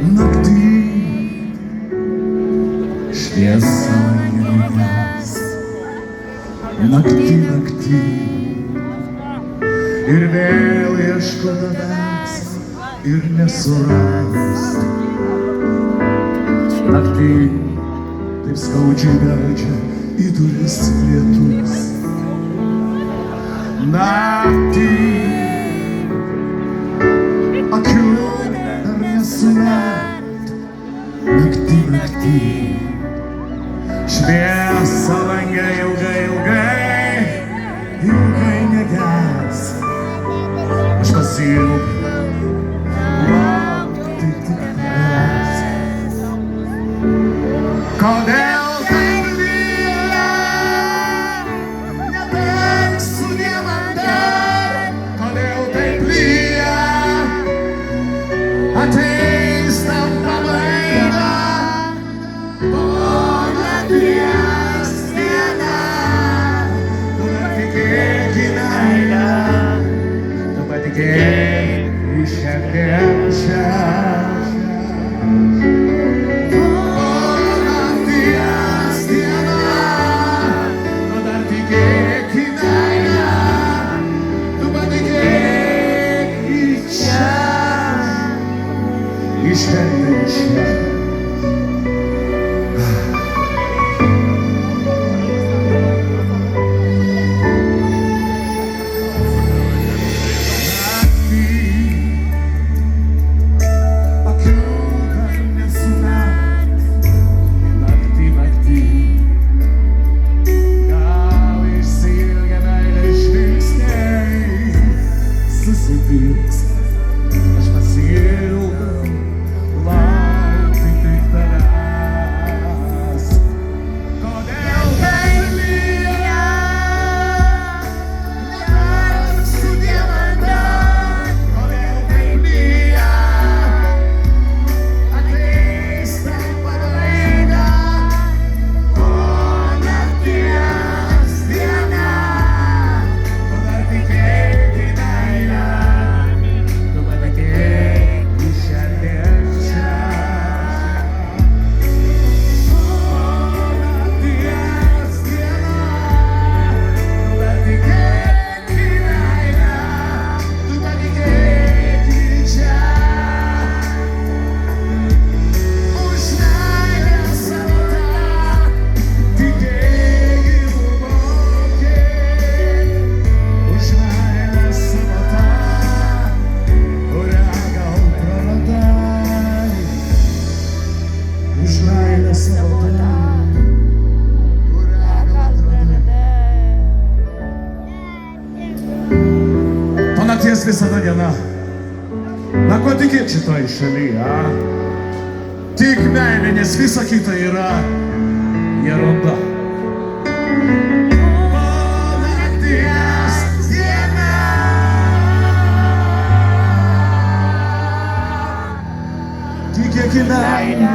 Naktį šviesa neges, naktį ir vėl ieško tavęs ir nesuras. Naktį taip skaudžiai beldžia į duris lietus. Naktį akių dar nesumet. Naktį šviesa lange ilgai neges. Aš pasiilgau laukti tik tavęs. Kodėl taip lyja, nebėk sudie man dar. Kodėl taip lyja, ateis tam pabaiga. Po nakties diena, tu dar tikėk į meilę, tu patikėk į šiandien čia. Aš pasiilgau laukti tik tavęs. Kodėl taip lyja, nebėk sudie man dar. Kodėl taip lyja, ateis tam pabaiga. Po nakties diena, tu dar tikėk į meilę. Nakties visada diena. Na ko tikėt šitoj šalyje, a? Tik meilė, nes visa kita yra jerunda. Po nakties diena, tikėk į meilę.